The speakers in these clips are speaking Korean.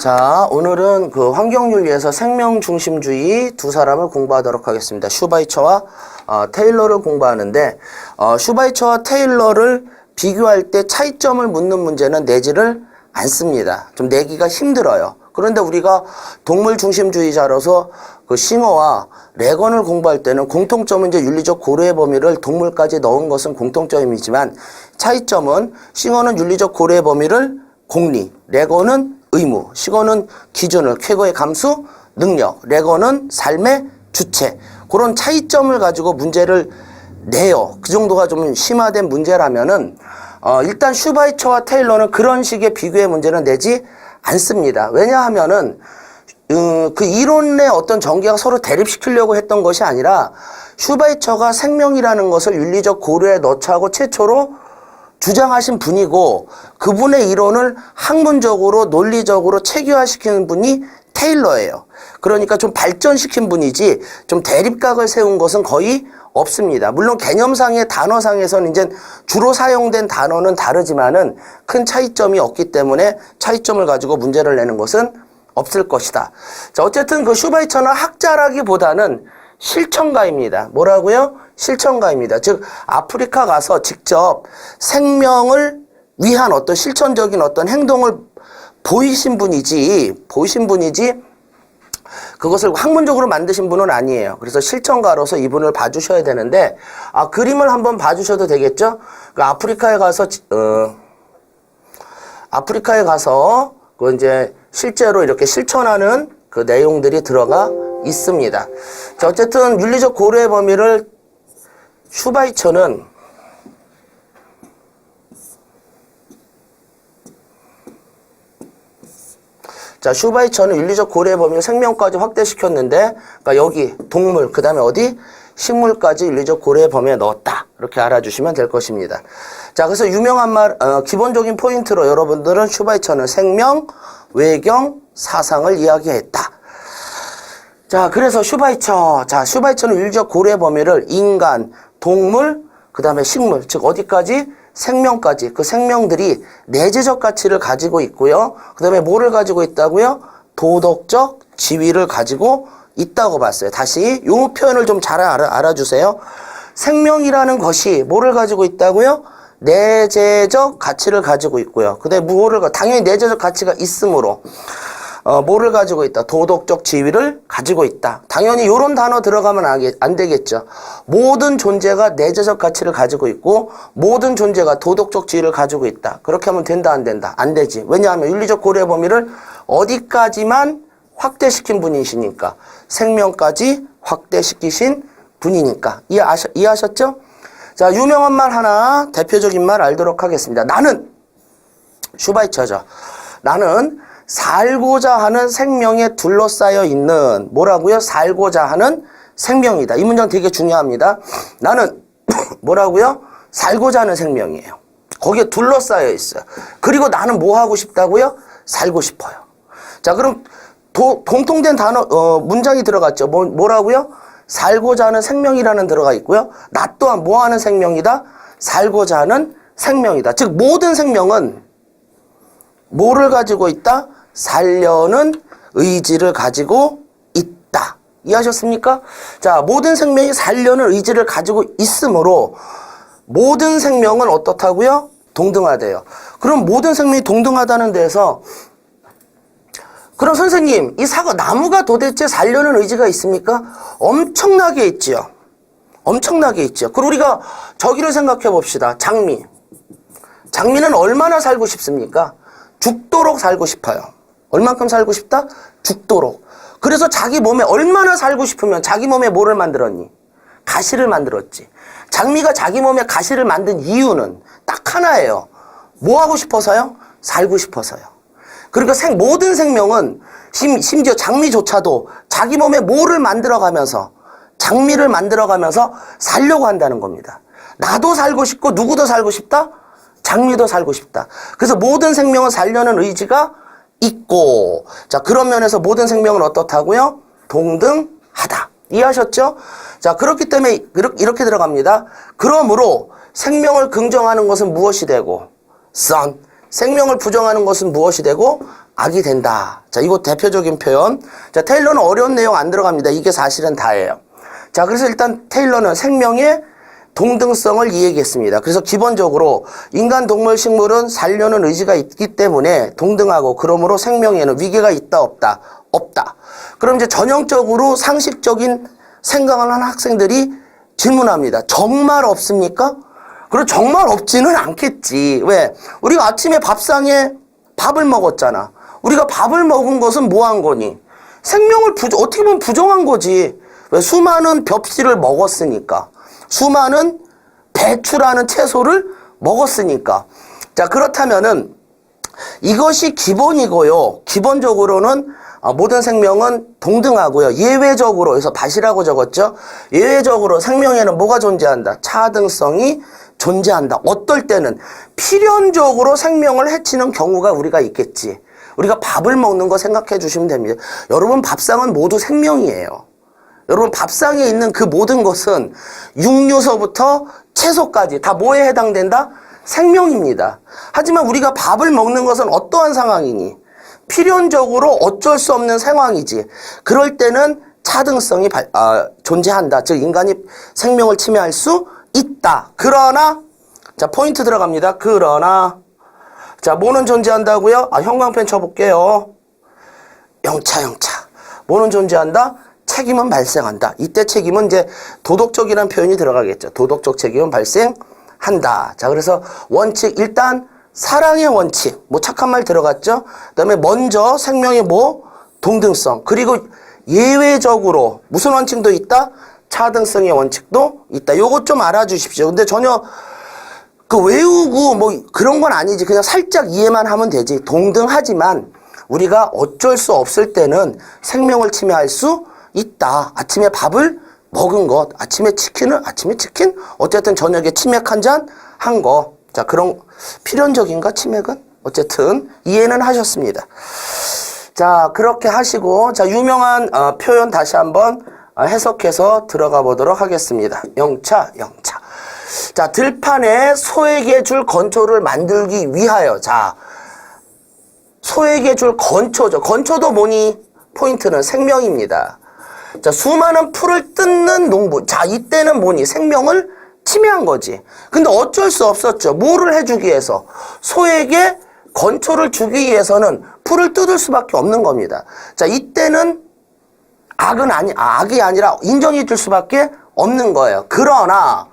자, 오늘은 그 환경윤리에서 생명중심주의 두 사람을 공부하도록 하겠습니다. 슈바이처와 테일러를 공부하는데, 슈바이처와 테일러를 비교할 때 차이점을 묻는 문제는 내지를 않습니다. 좀 내기가 힘들어요. 그런데 우리가 동물중심주의자로서 그 싱어와 레건을 공부할 때는 공통점은 이제 윤리적 고려의 범위를 동물까지 넣은 것은 공통점이지만, 차이점은 싱어는 윤리적 고려의 범위를 공리, 레건은 의무, 싱어는 기준을, 쾌거의 감수, 능력, 레건은 삶의 주체. 그런 차이점을 가지고 문제를 내요. 그 정도가 좀 심화된 문제라면은 일단 슈바이처와 테일러는 그런 식의 비교의 문제는 내지 않습니다. 왜냐하면은 그 이론의 어떤 전개가 서로 대립시키려고 했던 것이 아니라 슈바이처가 생명이라는 것을 윤리적 고려에 넣자고 최초로 주장하신 분이고, 그분의 이론을 학문적으로 논리적으로 체계화시키는 분이 테일러예요. 그러니까 좀 발전시킨 분이지 좀 대립각을 세운 것은 거의 없습니다. 물론 개념상의 단어상에서는 이제 주로 사용된 단어는 다르지만은 큰 차이점이 없기 때문에 차이점을 가지고 문제를 내는 것은 없을 것이다. 자, 어쨌든 그 슈바이처는 학자라기보다는 실천가입니다. 뭐라고요? 실천가입니다. 즉 아프리카 가서 직접 생명을 위한 어떤 실천적인 어떤 행동을 보이신 분이지 그것을 학문적으로 만드신 분은 아니에요. 그래서 실천가로서 이분을 봐주셔야 되는데, 그림을 한번 봐주셔도 되겠죠? 그 아프리카에 가서 그 이제 실제로 이렇게 실천하는 그 내용들이 들어가 있습니다. 자, 어쨌든 윤리적 고려의 범위를 슈바이처는 윤리적 고려의 범위를 생명까지 확대시켰는데, 그러니까 여기 동물, 그 다음에 어디? 식물까지 윤리적 고려의 범위에 넣었다. 이렇게 알아주시면 될 것입니다. 자, 그래서 유명한 말, 기본적인 포인트로 여러분들은 슈바이처는 생명, 외경, 사상을 이야기했다. 자, 그래서 슈바이처는 윤리적 고려의 범위를 인간, 동물, 그 다음에 식물, 즉 어디까지? 생명까지. 그 생명들이 내재적 가치를 가지고 있고요. 그 다음에 뭐를 가지고 있다고요? 도덕적 지위를 가지고 있다고 봤어요. 다시 이 표현을 좀 잘 알아주세요. 생명이라는 것이 뭐를 가지고 있다고요? 내재적 가치를 가지고 있고요. 그 다음에 당연히 내재적 가치가 있으므로 뭐를 가지고 있다? 도덕적 지위를 가지고 있다. 당연히 이런 단어 들어가면 안 되겠죠. 모든 존재가 내재적 가치를 가지고 있고 모든 존재가 도덕적 지위를 가지고 있다. 그렇게 하면 된다, 안 된다? 안 되지. 왜냐하면 윤리적 고려의 범위를 어디까지만 확대시킨 분이시니까. 생명까지 확대시키신 분이니까. 이해하셨죠? 자, 유명한 말 하나, 대표적인 말 알도록 하겠습니다. 나는, 슈바이처죠. 나는 살고자 하는 생명에 둘러싸여 있는, 뭐라고요? 살고자 하는 생명이다. 이 문장 되게 중요합니다. 나는 뭐라고요? 살고자 하는 생명이에요. 거기에 둘러싸여 있어요. 그리고 나는 뭐 하고 싶다고요? 살고 싶어요. 자, 그럼 공통된 단어, 문장이 들어갔죠. 뭐라고요? 살고자 하는 생명이라는 들어가 있고요. 나 또한 뭐 하는 생명이다? 살고자 하는 생명이다. 즉 모든 생명은 뭐를 가지고 있다? 살려는 의지를 가지고 있다. 이해하셨습니까? 자, 모든 생명이 살려는 의지를 가지고 있으므로 모든 생명은 어떻다고요? 동등하대요. 그럼 모든 생명이 동등하다는 데에서 그럼 선생님, 이 나무가 도대체 살려는 의지가 있습니까? 엄청나게 있지요. 엄청나게 있죠. 그럼 우리가 저기를 생각해 봅시다. 장미는 얼마나 살고 싶습니까? 죽도록 살고 싶어요. 얼만큼 살고 싶다? 죽도록. 그래서 자기 몸에 얼마나 살고 싶으면 자기 몸에 뭐를 만들었니? 가시를 만들었지. 장미가 자기 몸에 가시를 만든 이유는 딱 하나예요. 뭐 하고 싶어서요? 살고 싶어서요. 그러니까 모든 생명은 심지어 장미조차도 자기 몸에 뭐를 만들어가면서 장미를 만들어가면서 살려고 한다는 겁니다. 나도 살고 싶고 누구도 살고 싶다? 장미도 살고 싶다. 그래서 모든 생명은 살려는 의지가 있고, 자, 그런 면에서 모든 생명은 어떻다고요? 동등하다. 이해하셨죠? 자, 그렇기 때문에 이렇게 들어갑니다. 그러므로 생명을 긍정하는 것은 무엇이 되고? 생명을 부정하는 것은 무엇이 되고? 악이 된다. 자, 이거 대표적인 표현. 자, 테일러는 어려운 내용 안 들어갑니다. 이게 사실은 다예요. 자, 그래서 일단 테일러는 생명의 동등성을 이야기했습니다. 그래서 기본적으로 인간, 동물, 식물은 살려는 의지가 있기 때문에 동등하고 그러므로 생명에는 위계가 있다 없다? 없다. 그럼 이제 전형적으로 상식적인 생각을 하는 학생들이 질문합니다. 정말 없습니까? 그리고 정말 없지는 않겠지. 왜? 우리가 아침에 밥상에 밥을 먹었잖아. 우리가 밥을 먹은 것은 뭐 한 거니? 생명을 어떻게 보면 부정한 거지. 왜? 수많은 벽씨를 먹었으니까. 수많은 배추라는 채소를 먹었으니까. 자, 그렇다면은 이것이 기본이고요. 기본적으로는 모든 생명은 동등하고요. 예외적으로, 여기서 밭이라고 적었죠. 예외적으로 생명에는 뭐가 존재한다? 차등성이 존재한다. 어떨 때는 필연적으로 생명을 해치는 경우가 우리가 있겠지. 우리가 밥을 먹는 거 생각해 주시면 됩니다. 여러분, 밥상은 모두 생명이에요. 여러분, 밥상에 있는 그 모든 것은 육류서부터 채소까지 다 뭐에 해당된다? 생명입니다. 하지만 우리가 밥을 먹는 것은 어떠한 상황이니? 필연적으로 어쩔 수 없는 상황이지. 그럴 때는 차등성이 존재한다. 즉 인간이 생명을 침해할 수 있다. 그러나 자, 포인트 들어갑니다. 그러나 자, 뭐는 존재한다고요? 형광펜 쳐볼게요. 영차. 뭐는 존재한다? 책임은 발생한다. 이때 책임은 이제 도덕적이라는 표현이 들어가겠죠. 도덕적 책임은 발생한다. 자, 그래서 원칙 일단 사랑의 원칙, 뭐 착한 말 들어갔죠? 그 다음에 먼저 생명의 뭐? 동등성. 그리고 예외적으로 무슨 원칙도 있다? 차등성의 원칙도 있다. 요것 좀 알아주십시오. 근데 전혀 그 외우고 뭐 그런 건 아니지. 그냥 살짝 이해만 하면 되지. 동등하지만 우리가 어쩔 수 없을 때는 생명을 침해할 수 있다. 아침에 밥을 먹은 것, 아침에 치킨, 어쨌든 저녁에 치맥 한 잔 한 거. 자, 그런 필연적인가 치맥은? 어쨌든 이해는 하셨습니다. 자, 그렇게 하시고 자, 유명한 표현 다시 한번 해석해서 들어가 보도록 하겠습니다. 영차. 자, 들판에 소에게 줄 건초를 만들기 위하여. 자, 소에게 줄 건초죠. 건초도 뭐니? 포인트는 생명입니다. 자, 수많은 풀을 뜯는 농부. 자, 이때는 뭐니? 생명을 침해한 거지. 근데 어쩔 수 없었죠. 뭐를 해주기 위해서? 소에게 건초를 주기 위해서는 풀을 뜯을 수밖에 없는 겁니다. 자, 이때는 악이 아니라 인정해 줄 수밖에 없는 거예요. 그러나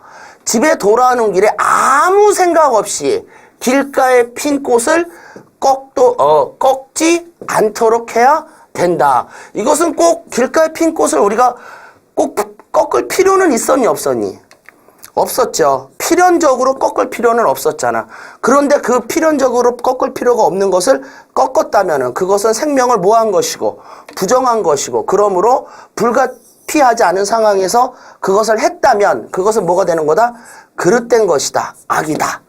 집에 돌아오는 길에 아무 생각 없이 길가에 핀 꽃을 꺾지 않도록 해야 된다. 이것은 꼭 길가에 핀 꽃을 우리가 꼭 꺾을 필요는 있었니 없었니? 없었죠. 필연적으로 꺾을 필요는 없었잖아. 그런데 그 필연적으로 꺾을 필요가 없는 것을 꺾었다면은 그것은 생명을 뭐한 것이고 부정한 것이고 그러므로 불가피하지 않은 상황에서 그것을 했다면 그것은 뭐가 되는 거다? 그릇된 것이다. 악이다.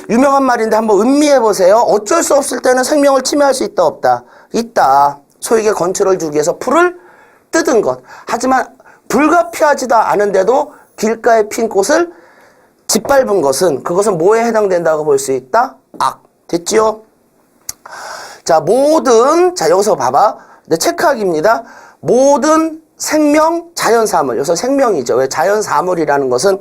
유명한 말인데 한번 음미해 보세요. 어쩔 수 없을 때는 생명을 침해할 수 있다 없다? 있다. 소에게 건초를 주기 위해서 풀을 뜯은 것. 하지만 불가피하지도 않은데도 길가에 핀 꽃을 짓밟은 것은 그것은 뭐에 해당된다고 볼 수 있다? 악. 됐지요? 자, 자, 여기서 봐봐. 네, 체크하기입니다. 모든 생명, 자연사물. 여기서 생명이죠. 왜 자연사물이라는 것은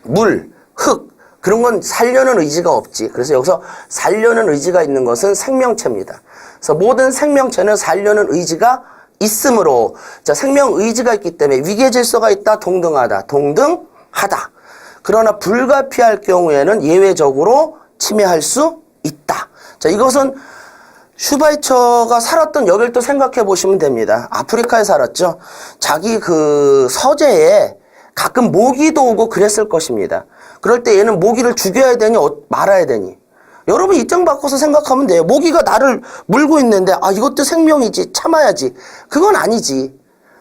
물, 흙, 그런 건 살려는 의지가 없지. 그래서 여기서 살려는 의지가 있는 것은 생명체입니다. 그래서 모든 생명체는 살려는 의지가 있으므로, 자, 생명 의지가 있기 때문에 위계 질서가 있다, 동등하다. 그러나 불가피할 경우에는 예외적으로 침해할 수 있다. 자, 이것은 슈바이처가 살았던 여길 또 생각해 보시면 됩니다. 아프리카에 살았죠. 자기 그 서재에 가끔 모기도 오고 그랬을 것입니다. 그럴 때 얘는 모기를 죽여야 되니 말아야 되니? 여러분 입장 바꿔서 생각하면 돼요. 모기가 나를 물고 있는데 이것도 생명이지, 참아야지. 그건 아니지.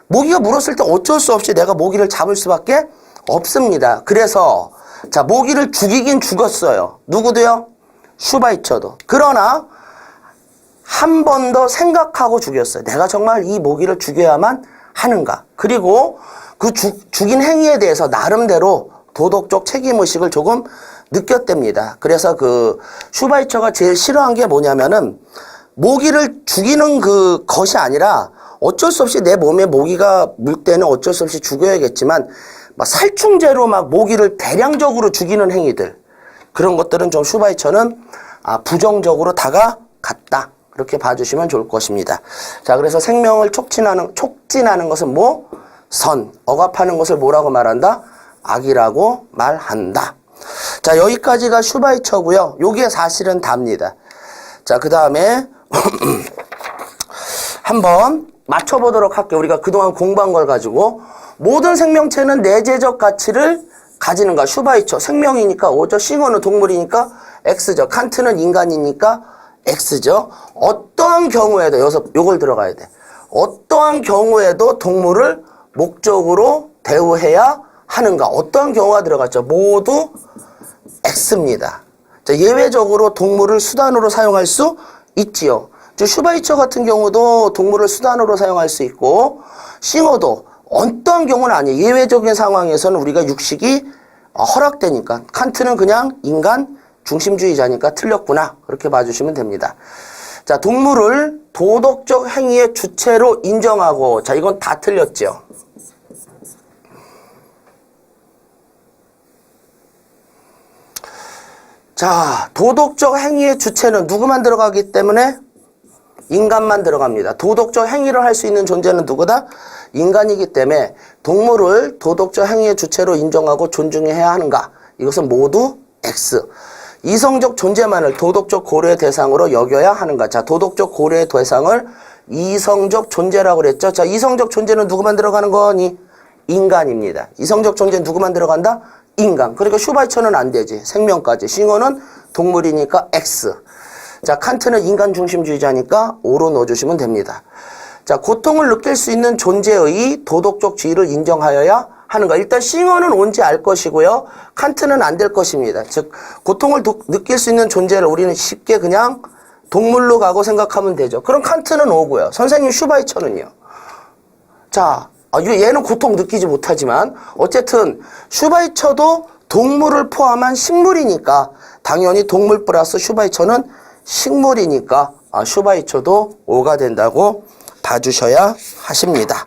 모기가 물었을 때 어쩔 수 없이 내가 모기를 잡을 수밖에 없습니다. 그래서 자, 모기를 죽이긴 죽었어요. 누구도요? 슈바이처도. 그러나 한 번 더 생각하고 죽였어요. 내가 정말 이 모기를 죽여야만 하는가. 그리고 그 죽인 행위에 대해서 나름대로 도덕적 책임의식을 조금 느꼈답니다. 그래서 그 슈바이처가 제일 싫어한 게 뭐냐면은 모기를 죽이는 그 것이 아니라 어쩔 수 없이 내 몸에 모기가 물 때는 어쩔 수 없이 죽여야겠지만 막 살충제로 막 모기를 대량적으로 죽이는 행위들 그런 것들은 좀 슈바이처는 부정적으로 다가갔다. 그렇게 봐주시면 좋을 것입니다. 자, 그래서 생명을 촉진하는 것은 뭐? 선. 억압하는 것을 뭐라고 말한다? 악이라고 말한다. 자, 여기까지가 슈바이처고요. 요게 사실은 답니다. 자, 그 다음에 한번 맞춰보도록 할게요. 우리가 그동안 공부한 걸 가지고 모든 생명체는 내재적 가치를 가지는가? 슈바이처. 생명이니까 O죠. 싱어는 동물이니까 X죠. 칸트는 인간이니까 X죠. 어떠한 경우에도 여기서 요걸 들어가야 돼. 어떠한 경우에도 동물을 목적으로 대우해야 하는가? 어떠한 경우가 들어갔죠? 모두 X입니다. 자, 예외적으로 동물을 수단으로 사용할 수 있지요. 슈바이처 같은 경우도 동물을 수단으로 사용할 수 있고 싱어도 어떠한 경우는 아니에요. 예외적인 상황에서는 우리가 육식이 허락되니까 칸트는 그냥 인간 중심주의자니까 틀렸구나. 그렇게 봐주시면 됩니다. 자, 동물을 도덕적 행위의 주체로 인정하고 자, 이건 다 틀렸죠. 자, 도덕적 행위의 주체는 누구만 들어가기 때문에 인간만 들어갑니다. 도덕적 행위를 할 수 있는 존재는 누구다? 인간이기 때문에 동물을 도덕적 행위의 주체로 인정하고 존중해야 하는가? 이것은 모두 X. 이성적 존재만을 도덕적 고려의 대상으로 여겨야 하는가? 자, 도덕적 고려의 대상을 이성적 존재라고 그랬죠. 자, 이성적 존재는 누구만 들어가는 거니? 인간입니다. 이성적 존재는 누구만 들어간다? 인간. 그러니까 슈바이처는 안 되지. 생명까지. 싱어는 동물이니까 X. 자, 칸트는 인간 중심주의자니까 O로 넣어주시면 됩니다. 자, 고통을 느낄 수 있는 존재의 도덕적 지위를 인정하여야 하는가. 일단 싱어는 뭔지 알 것이고요. 칸트는 안 될 것입니다. 즉 고통을 느낄 수 있는 존재를 우리는 쉽게 그냥 동물로 가고 생각하면 되죠. 그럼 칸트는 O고요. 선생님 슈바이처는요. 자, 얘는 고통 느끼지 못하지만 어쨌든 슈바이처도 동물을 포함한 식물이니까 당연히 동물 플러스 슈바이처는 식물이니까 슈바이처도 O가 된다고 봐주셔야 하십니다.